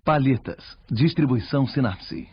Palhetas. Distribuição Sinapse.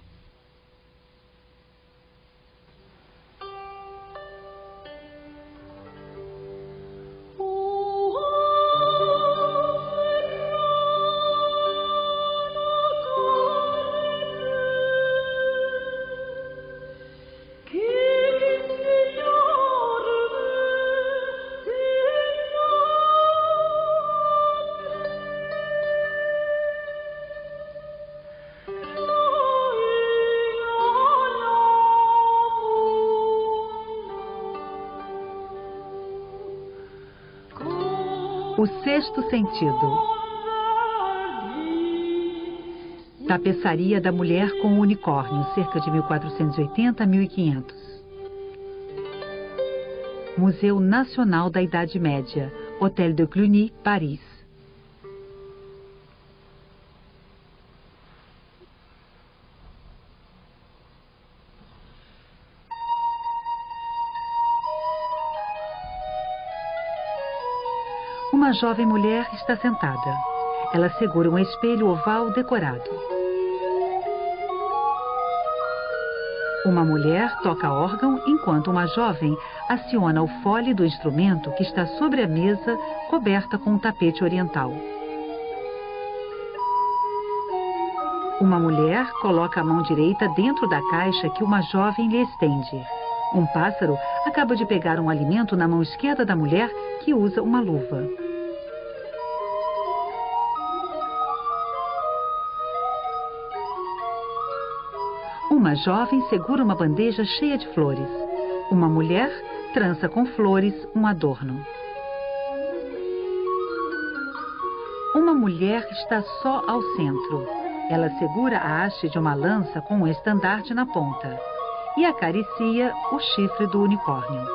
O Sexto Sentido. Tapeçaria da Mulher com o Unicórnio, cerca de 1480 a 1500. Museu Nacional da Idade Média, Hôtel de Cluny, Paris. Uma jovem mulher está sentada. Ela segura um espelho oval decorado. Uma mulher toca órgão enquanto uma jovem aciona o fole do instrumento que está sobre a mesa coberta com um tapete oriental. Uma mulher coloca a mão direita dentro da caixa que uma jovem lhe estende. Um pássaro acaba de pegar um alimento na mão esquerda da mulher, que usa uma luva. Uma jovem segura uma bandeja cheia de flores. Uma mulher trança com flores um adorno. Uma mulher está só ao centro. Ela segura a haste de uma lança com um estandarte na ponta e acaricia o chifre do unicórnio.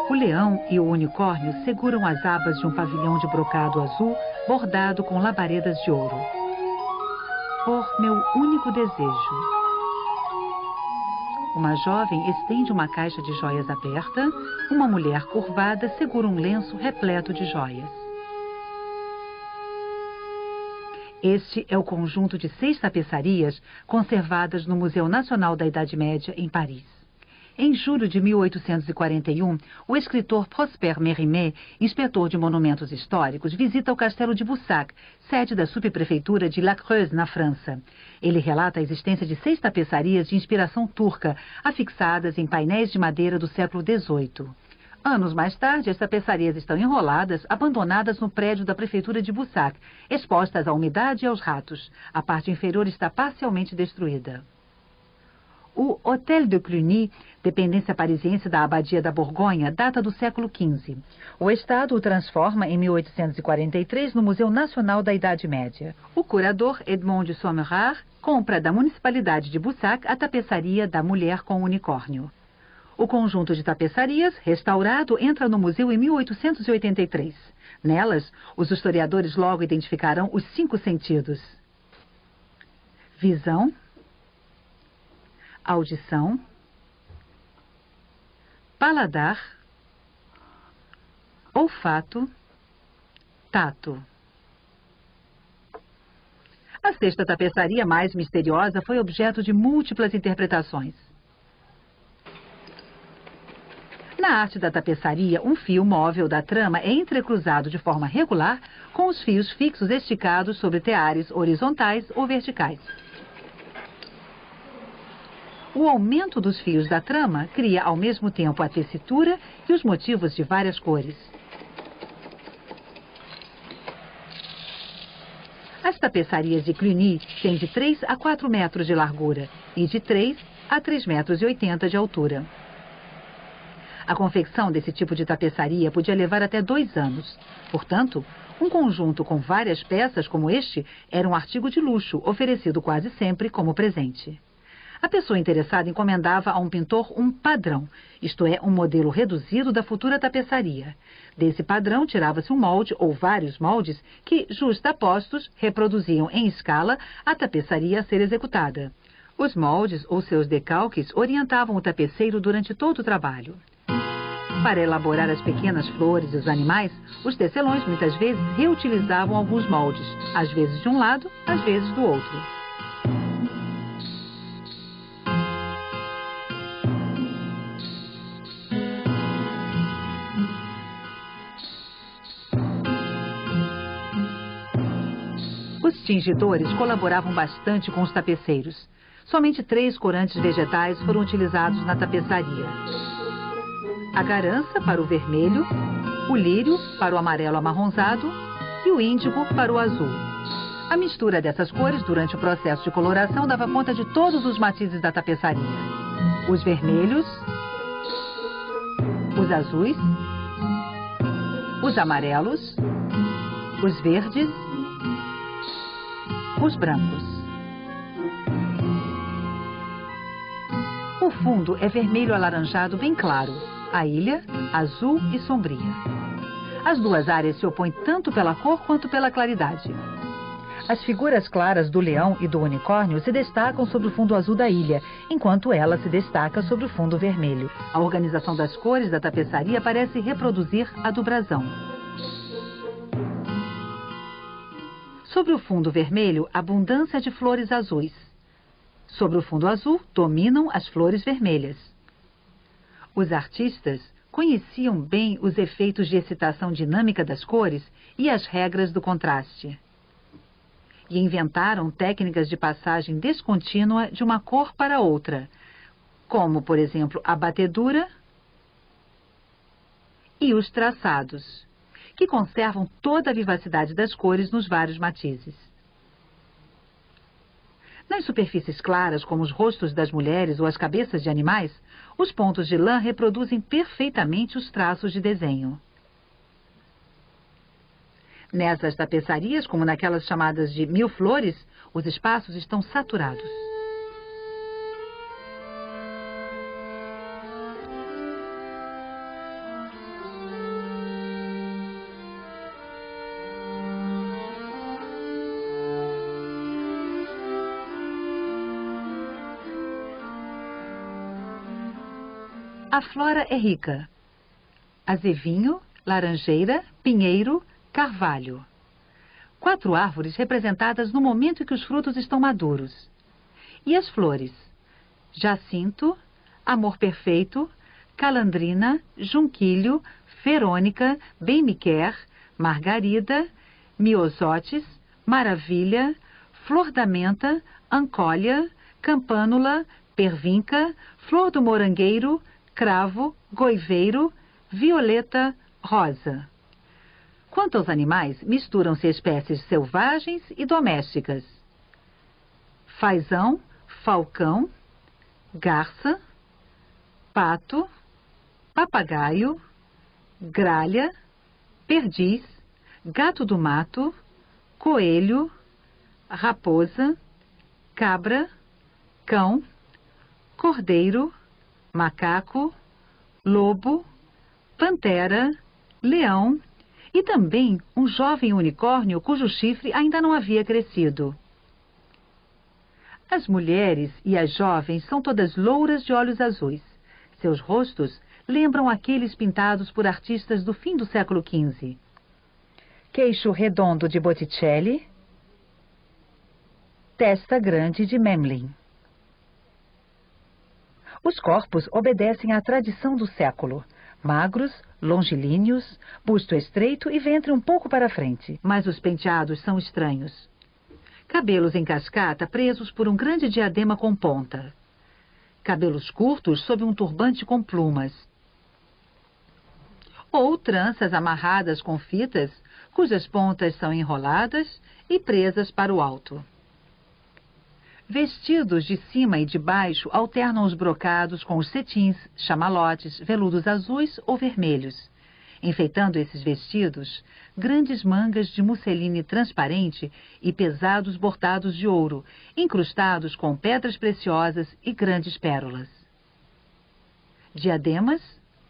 O leão e o unicórnio seguram as abas de um pavilhão de brocado azul bordado com labaredas de ouro. Por meu único desejo. Uma jovem estende uma caixa de joias aberta. Uma mulher curvada segura um lenço repleto de joias. Este é o conjunto de 6 tapeçarias conservadas no Museu Nacional da Idade Média, em Paris. Em julho de 1841, o escritor Prosper Mérimée, inspetor de monumentos históricos, visita o castelo de Boussac, sede da subprefeitura de La Creuse, na França. Ele relata a existência de 6 tapeçarias de inspiração turca, afixadas em painéis de madeira do século XVIII. Anos mais tarde, as tapeçarias estão enroladas, abandonadas no prédio da prefeitura de Boussac, expostas à umidade e aos ratos. A parte inferior está parcialmente destruída. O Hôtel de Cluny, dependência parisiense da Abadia da Borgonha, data do século XV. O Estado o transforma em 1843 no Museu Nacional da Idade Média. O curador Edmond de Sommerard compra da municipalidade de Boussac a tapeçaria da Mulher com o Unicórnio. O conjunto de tapeçarias, restaurado, entra no museu em 1883. Nelas, os historiadores logo identificarão os 5 sentidos: visão, audição, paladar, olfato, tato. A 6ª tapeçaria, mais misteriosa, foi objeto de múltiplas interpretações. Na arte da tapeçaria, um fio móvel da trama é entrecruzado de forma regular com os fios fixos esticados sobre teares horizontais ou verticais. O aumento dos fios da trama cria ao mesmo tempo a tessitura e os motivos de várias cores. As tapeçarias de Cluny têm de 3 a 4 metros de largura e de 3 a 3,80 metros de altura. A confecção desse tipo de tapeçaria podia levar até 2 anos. Portanto, um conjunto com várias peças como este era um artigo de luxo, oferecido quase sempre como presente. A pessoa interessada encomendava a um pintor um padrão, isto é, um modelo reduzido da futura tapeçaria. Desse padrão tirava-se um molde ou vários moldes que, justapostos, reproduziam em escala a tapeçaria a ser executada. Os moldes ou seus decalques orientavam o tapeceiro durante todo o trabalho. Para elaborar as pequenas flores e os animais, os tecelões muitas vezes reutilizavam alguns moldes, às vezes de um lado, às vezes do outro. Os tingidores colaboravam bastante com os tapeceiros. Somente 3 corantes vegetais foram utilizados na tapeçaria: a garança para o vermelho, o lírio para o amarelo amarronzado e o índigo para o azul. A mistura dessas cores durante o processo de coloração dava conta de todos os matizes da tapeçaria: os vermelhos, os azuis, os amarelos, os verdes, os brancos. O fundo é vermelho alaranjado bem claro, a ilha azul e sombria. As duas áreas se opõem tanto pela cor quanto pela claridade. As figuras claras do leão e do unicórnio se destacam sobre o fundo azul da ilha, enquanto ela se destaca sobre o fundo vermelho. A organização das cores da tapeçaria parece reproduzir a do brasão. Sobre o fundo vermelho, abundância de flores azuis. Sobre o fundo azul, dominam as flores vermelhas. Os artistas conheciam bem os efeitos de excitação dinâmica das cores e as regras do contraste. E inventaram técnicas de passagem descontínua de uma cor para outra, como, por exemplo, a batedura e os traçados, que conservam toda a vivacidade das cores nos vários matizes. Nas superfícies claras, como os rostos das mulheres ou as cabeças de animais, os pontos de lã reproduzem perfeitamente os traços de desenho. Nessas tapeçarias, como naquelas chamadas de 1000 flores, os espaços estão saturados. A flora é rica: azevinho, laranjeira, pinheiro, carvalho. 4 árvores representadas no momento em que os frutos estão maduros. E as flores: jacinto, amor perfeito, calandrina, junquilho, verônica, bem-me-quer, margarida, miosótis, maravilha, flor da menta, ancólia, campânula, pervinca, flor do morangueiro, cravo, goiveiro, violeta, rosa. Quanto aos animais, misturam-se espécies selvagens e domésticas: fazão, falcão, garça, pato, papagaio, gralha, perdiz, gato do mato, coelho, raposa, cabra, cão, cordeiro, macaco, lobo, pantera, leão e também um jovem unicórnio cujo chifre ainda não havia crescido. As mulheres e as jovens são todas louras de olhos azuis. Seus rostos lembram aqueles pintados por artistas do fim do século XV. Queixo redondo de Botticelli, testa grande de Memling. Os corpos obedecem à tradição do século: magros, longilíneos, busto estreito e ventre um pouco para frente. Mas os penteados são estranhos. Cabelos em cascata presos por um grande diadema com ponta. Cabelos curtos sob um turbante com plumas. Ou tranças amarradas com fitas, cujas pontas são enroladas e presas para o alto. Vestidos de cima e de baixo alternam os brocados com os cetins, chamalotes, veludos azuis ou vermelhos. Enfeitando esses vestidos, grandes mangas de musseline transparente e pesados bordados de ouro, incrustados com pedras preciosas e grandes pérolas. Diademas,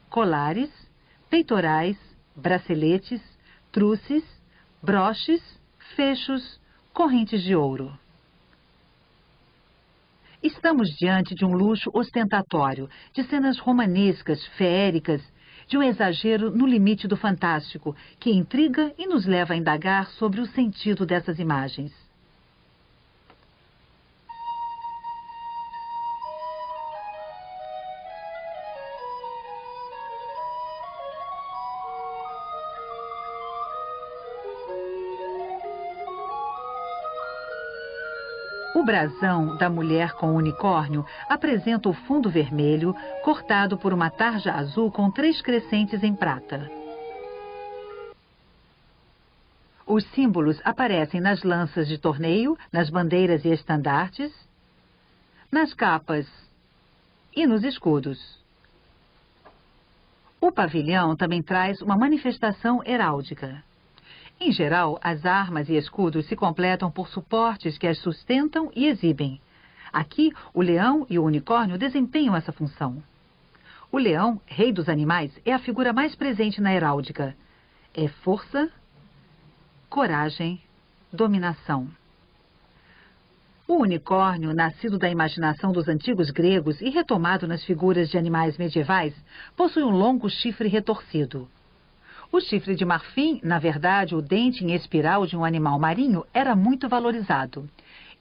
colares, peitorais, braceletes, truces, broches, fechos, correntes de ouro. Estamos diante de um luxo ostentatório, de cenas romanescas, feéricas, de um exagero no limite do fantástico, que intriga e nos leva a indagar sobre o sentido dessas imagens. O brasão da mulher com o unicórnio apresenta o fundo vermelho, cortado por uma tarja azul com 3 crescentes em prata. Os símbolos aparecem nas lanças de torneio, nas bandeiras e estandartes, nas capas e nos escudos. O pavilhão também traz uma manifestação heráldica. Em geral, as armas e escudos se completam por suportes que as sustentam e exibem. Aqui, o leão e o unicórnio desempenham essa função. O leão, rei dos animais, é a figura mais presente na heráldica. É força, coragem, dominação. O unicórnio, nascido da imaginação dos antigos gregos e retomado nas figuras de animais medievais, possui um longo chifre retorcido. O chifre de marfim, na verdade, o dente em espiral de um animal marinho, era muito valorizado.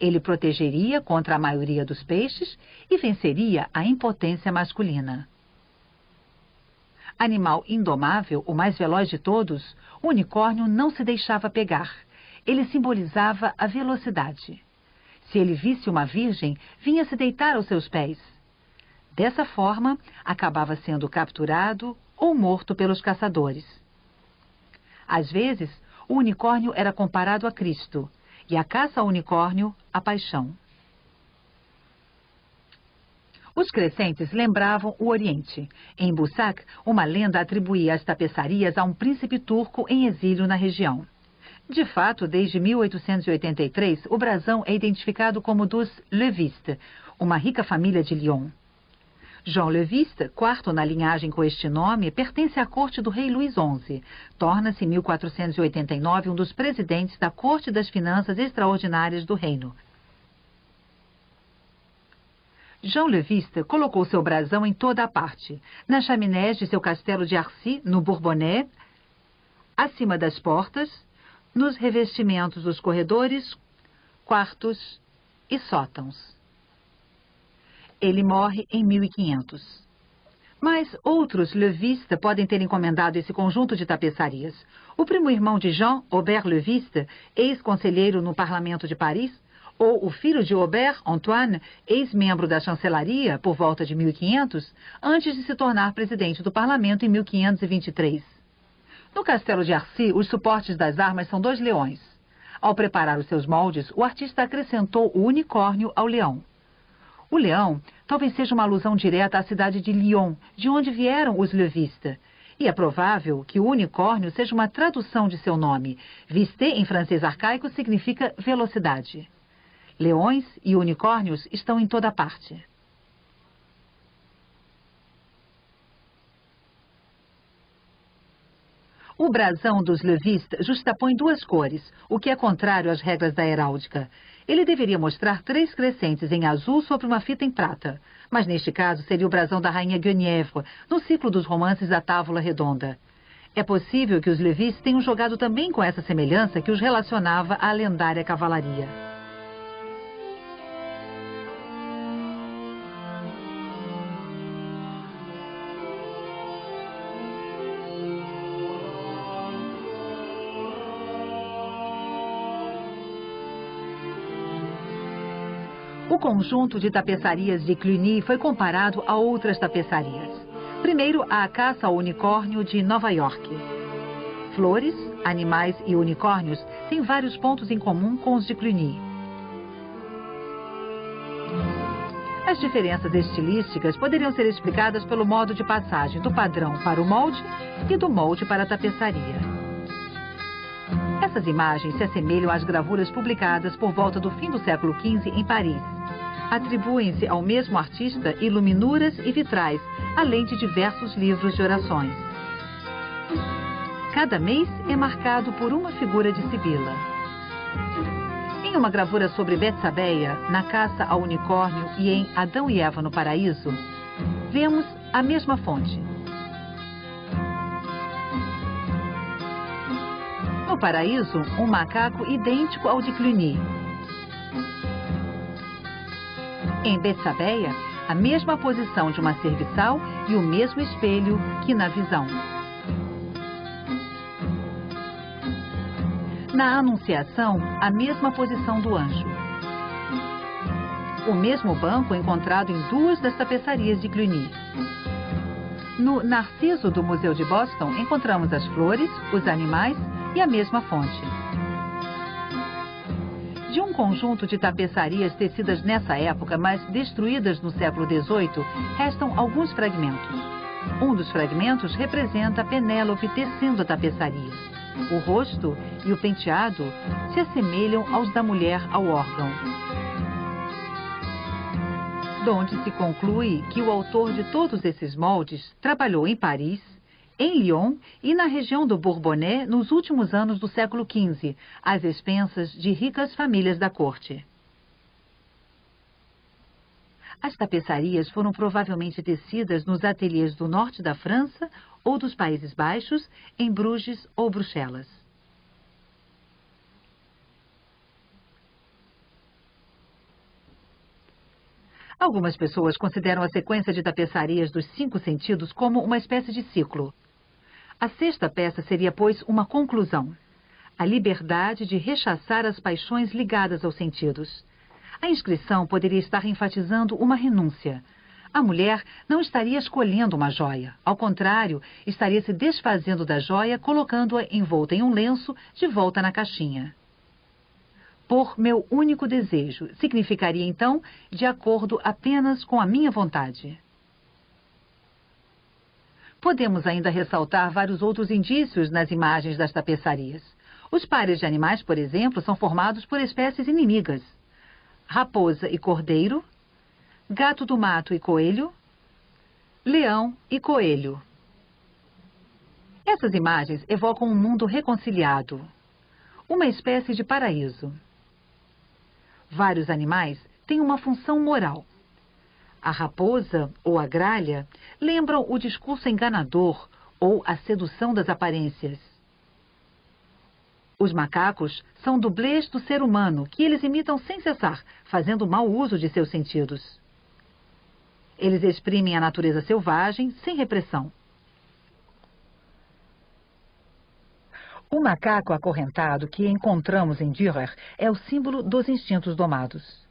Ele protegeria contra a maioria dos peixes e venceria a impotência masculina. Animal indomável, o mais veloz de todos, o unicórnio não se deixava pegar. Ele simbolizava a velocidade. Se ele visse uma virgem, vinha se deitar aos seus pés. Dessa forma, acabava sendo capturado ou morto pelos caçadores. Às vezes, o unicórnio era comparado a Cristo, e a caça ao unicórnio, a paixão. Os crescentes lembravam o Oriente. Em Bussac, uma lenda atribuía as tapeçarias a um príncipe turco em exílio na região. De fato, desde 1883, o brasão é identificado como dos Levistes, uma rica família de Lyon. Jean Leviste, quarto na linhagem com este nome, pertence à corte do rei Luís XI. Torna-se em 1489 um dos presidentes da Corte das Finanças Extraordinárias do reino. Jean Leviste colocou seu brasão em toda a parte, nas chaminés de seu castelo de Arcy, no Bourbonnais, acima das portas, nos revestimentos dos corredores, quartos e sótãos. Ele morre em 1500. Mas outros Leviste podem ter encomendado esse conjunto de tapeçarias. O primo-irmão de Jean, Aubert Leviste, ex-conselheiro no Parlamento de Paris, ou o filho de Aubert, Antoine, ex-membro da chancelaria por volta de 1500, antes de se tornar presidente do Parlamento em 1523. No castelo de Arcy, os suportes das armas são 2 leões. Ao preparar os seus moldes, o artista acrescentou o unicórnio ao leão. O leão talvez seja uma alusão direta à cidade de Lyon, de onde vieram os Levistes. E é provável que o unicórnio seja uma tradução de seu nome. Viste, em francês arcaico, significa velocidade. Leões e unicórnios estão em toda parte. O brasão dos Levistes justapõe 2 cores, o que é contrário às regras da heráldica. Ele deveria mostrar 3 crescentes em azul sobre uma fita em prata. Mas neste caso seria o brasão da rainha Guenièvre, no ciclo dos romances da Távola Redonda. É possível que os Levistes tenham jogado também com essa semelhança que os relacionava à lendária cavalaria. O conjunto de tapeçarias de Cluny foi comparado a outras tapeçarias. Primeiro, a caça ao unicórnio de Nova York. Flores, animais e unicórnios têm vários pontos em comum com os de Cluny. As diferenças estilísticas poderiam ser explicadas pelo modo de passagem do padrão para o molde e do molde para a tapeçaria. Essas imagens se assemelham às gravuras publicadas por volta do fim do século XV em Paris. Atribuem-se ao mesmo artista iluminuras e vitrais, além de diversos livros de orações. Cada mês é marcado por uma figura de Sibila. Em uma gravura sobre Betsabeia, na caça ao unicórnio, e em Adão e Eva no Paraíso, vemos a mesma fonte. No paraíso, um macaco idêntico ao de Cluny. Em Betsabeia, a mesma posição de uma serviçal e o mesmo espelho que na visão. Na Anunciação, a mesma posição do anjo. O mesmo banco encontrado em 2 das tapeçarias de Cluny. No Narciso do Museu de Boston, encontramos as flores, os animais e a mesma fonte. De um conjunto de tapeçarias tecidas nessa época, mas destruídas no século XVIII, restam alguns fragmentos. Um dos fragmentos representa Penélope tecendo a tapeçaria. O rosto e o penteado se assemelham aos da mulher ao órgão. Donde se conclui que o autor de todos esses moldes trabalhou em Paris, em Lyon e na região do Bourbonnais nos últimos anos do século XV, às expensas de ricas famílias da corte. As tapeçarias foram provavelmente tecidas nos ateliês do norte da França ou dos Países Baixos, em Bruges ou Bruxelas. Algumas pessoas consideram a sequência de tapeçarias dos 5 sentidos como uma espécie de ciclo. A 6ª peça seria, pois, uma conclusão. A liberdade de rechaçar as paixões ligadas aos sentidos. A inscrição poderia estar enfatizando uma renúncia. A mulher não estaria escolhendo uma joia. Ao contrário, estaria se desfazendo da joia, colocando-a envolta em um lenço de volta na caixinha. Por meu único desejo, significaria então de acordo apenas com a minha vontade. Podemos ainda ressaltar vários outros indícios nas imagens das tapeçarias. Os pares de animais, por exemplo, são formados por espécies inimigas. Raposa e cordeiro, gato do mato e coelho, leão e coelho. Essas imagens evocam um mundo reconciliado, uma espécie de paraíso. Vários animais têm uma função moral. A raposa ou a gralha lembram o discurso enganador ou a sedução das aparências. Os macacos são dublês do ser humano, que eles imitam sem cessar, fazendo mau uso de seus sentidos. Eles exprimem a natureza selvagem sem repressão. O macaco acorrentado que encontramos em Dürer é o símbolo dos instintos domados.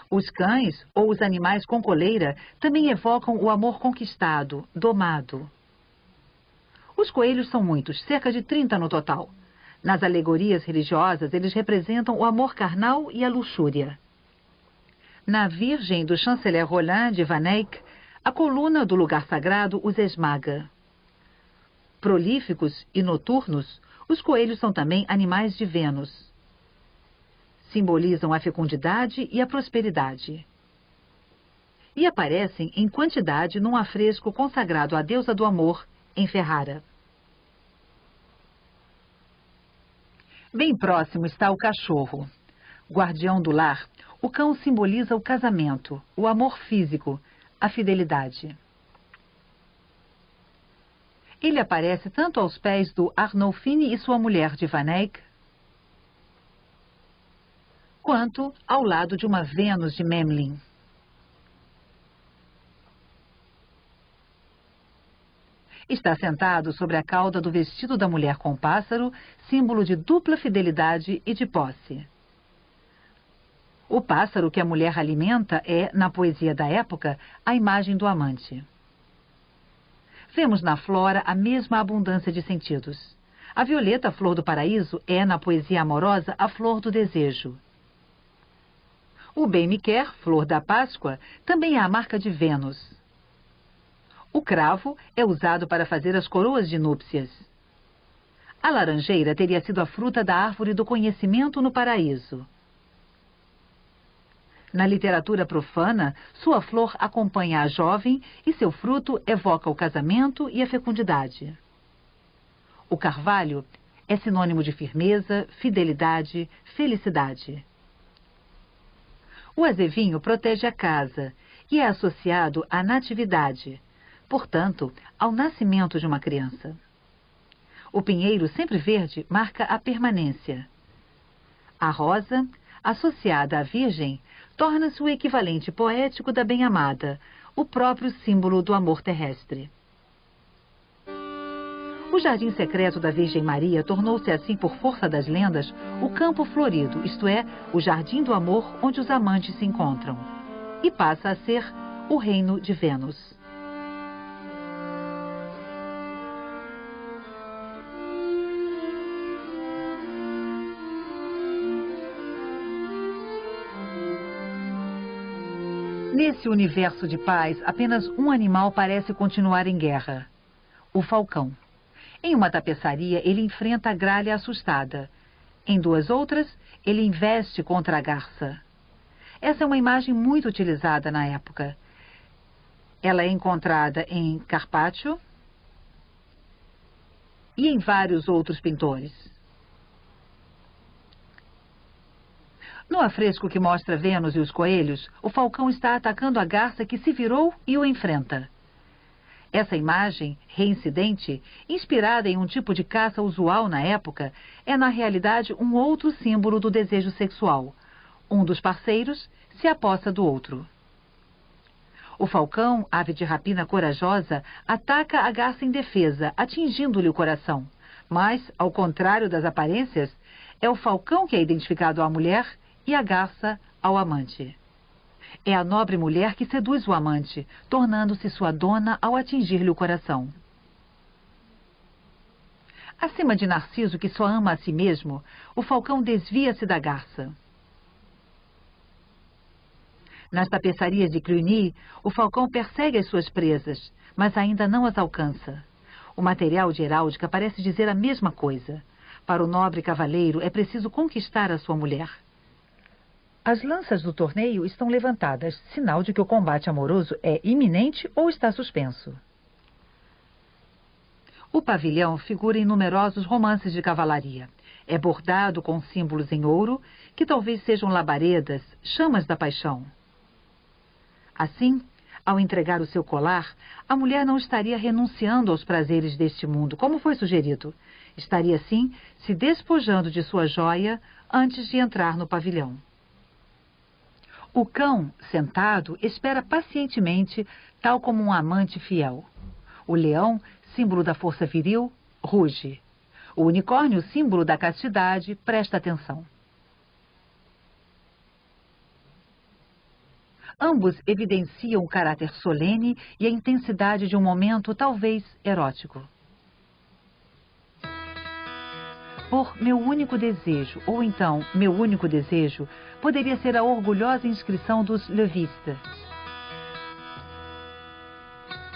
Os cães ou os animais com coleira também evocam o amor conquistado, domado. Os coelhos são muitos, cerca de 30 no total. Nas alegorias religiosas, eles representam o amor carnal e a luxúria. Na Virgem do chanceler Roland de Van Eyck, a coluna do lugar sagrado os esmaga. Prolíficos e noturnos, os coelhos são também animais de Vênus. Simbolizam a fecundidade e a prosperidade. E aparecem em quantidade num afresco consagrado à deusa do amor, em Ferrara. Bem próximo está o cachorro. Guardião do lar, o cão simboliza o casamento, o amor físico, a fidelidade. Ele aparece tanto aos pés do Arnolfini e sua mulher de Van Eyck, quanto ao lado de uma Vênus de Memling. Está sentado sobre a cauda do vestido da mulher com pássaro, símbolo de dupla fidelidade e de posse. O pássaro que a mulher alimenta é, na poesia da época, a imagem do amante. Vemos na flora a mesma abundância de sentidos. A violeta, a flor do paraíso, é, na poesia amorosa, a flor do desejo. O bem-me-quer, flor da Páscoa, também é a marca de Vênus. O cravo é usado para fazer as coroas de núpcias. A laranjeira teria sido a fruta da árvore do conhecimento no paraíso. Na literatura profana, sua flor acompanha a jovem e seu fruto evoca o casamento e a fecundidade. O carvalho é sinônimo de firmeza, fidelidade, felicidade. O azevinho protege a casa e é associado à natividade, portanto, ao nascimento de uma criança. O pinheiro sempre verde marca a permanência. A rosa, associada à Virgem, torna-se o equivalente poético da bem-amada, o próprio símbolo do amor terrestre. O jardim secreto da Virgem Maria tornou-se assim, por força das lendas, o campo florido, isto é, o jardim do amor onde os amantes se encontram. E passa a ser o reino de Vênus. Nesse universo de paz, apenas um animal parece continuar em guerra: o falcão. Em uma tapeçaria, ele enfrenta a gralha assustada. Em duas outras, ele investe contra a garça. Essa é uma imagem muito utilizada na época. Ela é encontrada em Carpaccio e em vários outros pintores. No afresco que mostra Vênus e os coelhos, o falcão está atacando a garça que se virou e o enfrenta. Essa imagem, reincidente, inspirada em um tipo de caça usual na época, é na realidade um outro símbolo do desejo sexual. Um dos parceiros se apossa do outro. O falcão, ave de rapina corajosa, ataca a garça indefesa, atingindo-lhe o coração. Mas, ao contrário das aparências, é o falcão que é identificado à mulher e a garça ao amante. É a nobre mulher que seduz o amante, tornando-se sua dona ao atingir-lhe o coração. Acima de Narciso, que só ama a si mesmo, o falcão desvia-se da garça. Nas tapeçarias de Cluny, o falcão persegue as suas presas, mas ainda não as alcança. O material de heráldica parece dizer a mesma coisa. Para o nobre cavaleiro, é preciso conquistar a sua mulher. As lanças do torneio estão levantadas, sinal de que o combate amoroso é iminente ou está suspenso. O pavilhão figura em numerosos romances de cavalaria. É bordado com símbolos em ouro, que talvez sejam labaredas, chamas da paixão. Assim, ao entregar o seu colar, a mulher não estaria renunciando aos prazeres deste mundo, como foi sugerido. Estaria, sim, se despojando de sua joia antes de entrar no pavilhão. O cão, sentado, espera pacientemente, tal como um amante fiel. O leão, símbolo da força viril, ruge. O unicórnio, símbolo da castidade, presta atenção. Ambos evidenciam o caráter solene e a intensidade de um momento talvez erótico. Por meu único desejo, ou então meu único desejo, poderia ser a orgulhosa inscrição dos levistas.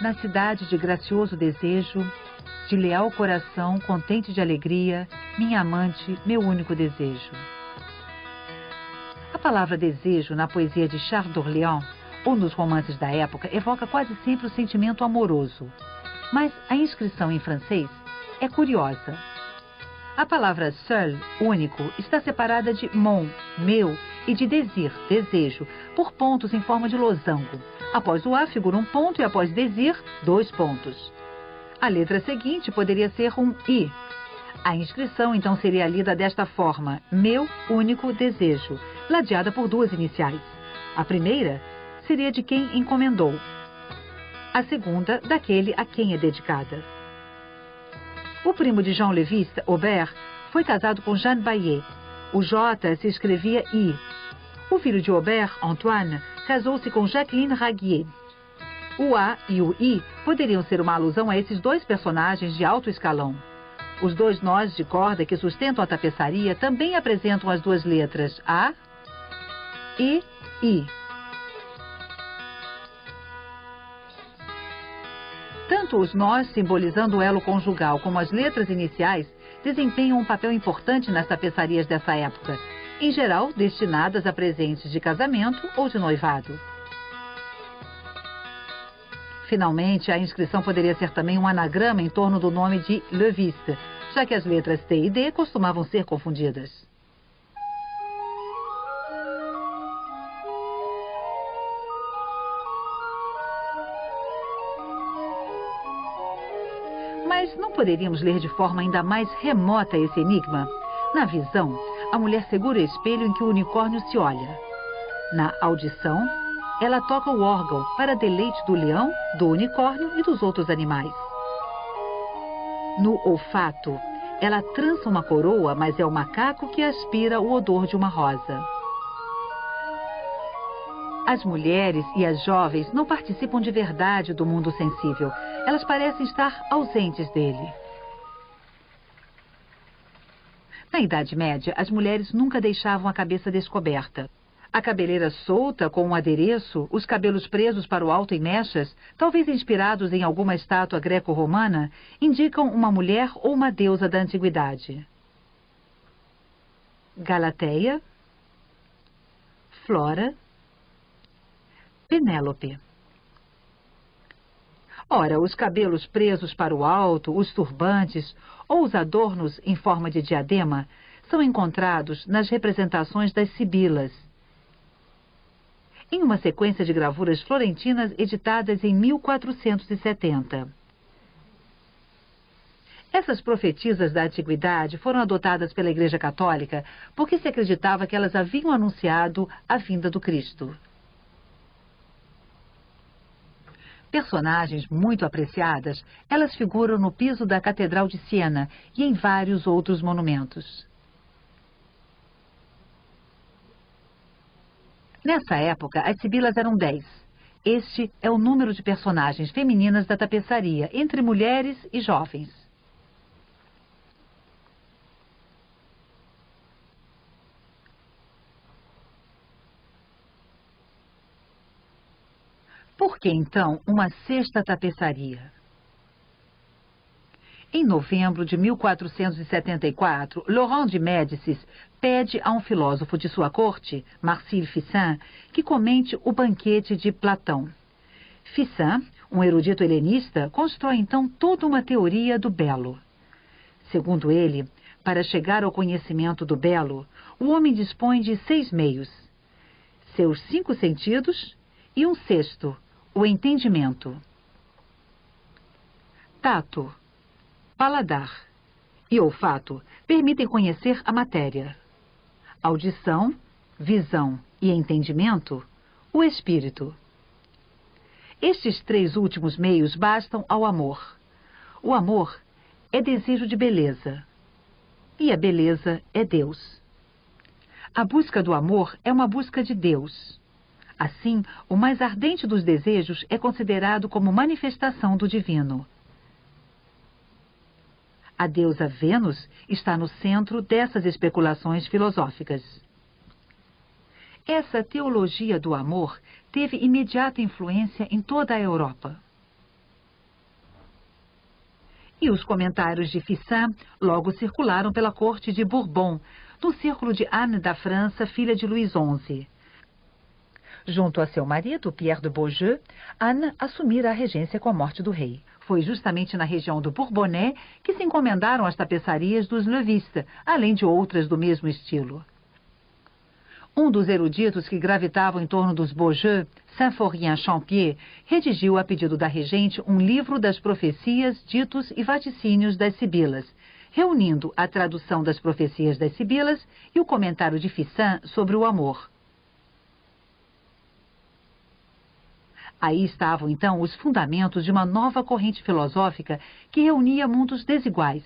Na cidade de gracioso desejo, de leal coração, contente de alegria, minha amante, meu único desejo. A palavra desejo na poesia de Charles d'Orléans ou nos romances da época evoca quase sempre o sentimento amoroso. Mas a inscrição em francês é curiosa. A palavra seul, único, está separada de mon, meu, e de désir, desejo, por pontos em forma de losango. Após o A figura um ponto e após désir, 2 pontos. A letra seguinte poderia ser um I. A inscrição então seria lida desta forma: meu único desejo, ladeada por 2 iniciais. A primeira seria de quem encomendou. A segunda, daquele a quem é dedicada. O primo de Jean Leviste, Aubert, foi casado com Jeanne Baillet. O J se escrevia I. O filho de Aubert, Antoine, casou-se com Jacqueline Raguier. O A e o I poderiam ser uma alusão a esses 2 personagens de alto escalão. Os 2 nós de corda que sustentam a tapeçaria também apresentam as 2 letras A e I. Tanto os nós, simbolizando o elo conjugal, como as letras iniciais, desempenham um papel importante nas tapeçarias dessa época, em geral destinadas a presentes de casamento ou de noivado. Finalmente, a inscrição poderia ser também um anagrama em torno do nome de Leviste, já que as letras T e D costumavam ser confundidas. Mas não poderíamos ler de forma ainda mais remota esse enigma? Na visão, a mulher segura o espelho em que o unicórnio se olha. Na audição, ela toca o órgão para deleite do leão, do unicórnio e dos outros animais. No olfato, ela trança uma coroa, mas é o macaco que aspira o odor de uma rosa. As mulheres e as jovens não participam de verdade do mundo sensível. Elas parecem estar ausentes dele. Na Idade Média, as mulheres nunca deixavam a cabeça descoberta. A cabeleira solta com um adereço, os cabelos presos para o alto em mechas, talvez inspirados em alguma estátua greco-romana, indicam uma mulher ou uma deusa da antiguidade. Galateia, Flora, Penélope. Ora, os cabelos presos para o alto, os turbantes ou os adornos em forma de diadema são encontrados nas representações das sibilas, em uma sequência de gravuras florentinas editadas em 1470. Essas profetisas da antiguidade foram adotadas pela Igreja Católica porque se acreditava que elas haviam anunciado a vinda do Cristo. Personagens muito apreciadas, elas figuram no piso da Catedral de Siena e em vários outros monumentos. Nessa época, as sibilas eram 10. Este é o número de personagens femininas da tapeçaria, entre mulheres e jovens. Por que, então, uma sexta tapeçaria? Em novembro de 1474, Laurent de Médicis pede a um filósofo de sua corte, Marcille Ficin, que comente o banquete de Platão. Ficin, um erudito helenista, constrói então toda uma teoria do belo. Segundo ele, para chegar ao conhecimento do belo, o homem dispõe de 6 meios: seus 5 sentidos e um sexto, o entendimento. Tato, paladar e olfato permitem conhecer a matéria. Audição, visão e entendimento, o espírito. Estes 3 últimos meios bastam ao amor. O amor é desejo de beleza e a beleza é Deus. A busca do amor é uma busca de Deus. Assim, o mais ardente dos desejos é considerado como manifestação do divino. A deusa Vênus está no centro dessas especulações filosóficas. Essa teologia do amor teve imediata influência em toda a Europa. E os comentários de Ficin logo circularam pela corte de Bourbon, no círculo de Anne da França, filha de Luís XI. Junto a seu marido, Pierre de Beaujeu, Anne assumira a regência com a morte do rei. Foi justamente na região do Bourbonnais que se encomendaram as tapeçarias dos Levistes, além de outras do mesmo estilo. Um dos eruditos que gravitavam em torno dos Beaujeu, Symphorien Champier, redigiu a pedido da regente um livro das profecias, ditos e vaticínios das sibilas, reunindo a tradução das profecias das sibilas e o comentário de Ficin sobre o amor. Aí estavam, então, os fundamentos de uma nova corrente filosófica que reunia mundos desiguais.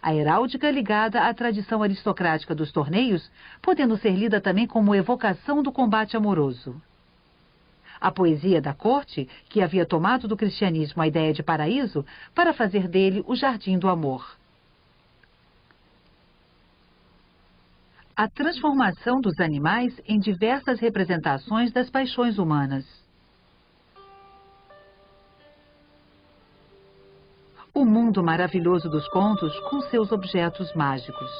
A heráldica ligada à tradição aristocrática dos torneios, podendo ser lida também como evocação do combate amoroso. A poesia da corte, que havia tomado do cristianismo a ideia de paraíso, para fazer dele o jardim do amor. A transformação dos animais em diversas representações das paixões humanas. O mundo maravilhoso dos contos com seus objetos mágicos.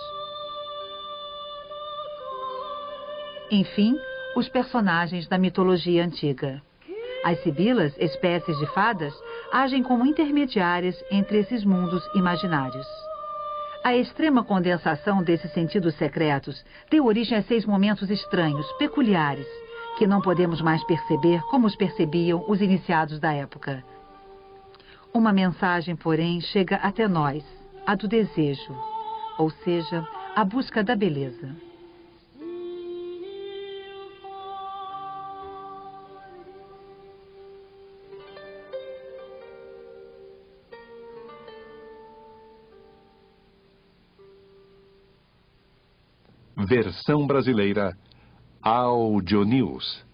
Enfim, os personagens da mitologia antiga. As sibilas, espécies de fadas, agem como intermediárias entre esses mundos imaginários. A extrema condensação desses sentidos secretos deu origem a 6 momentos estranhos, peculiares, que não podemos mais perceber como os percebiam os iniciados da época. Uma mensagem, porém, chega até nós, a do desejo, ou seja, a busca da beleza. Versão brasileira Audio News.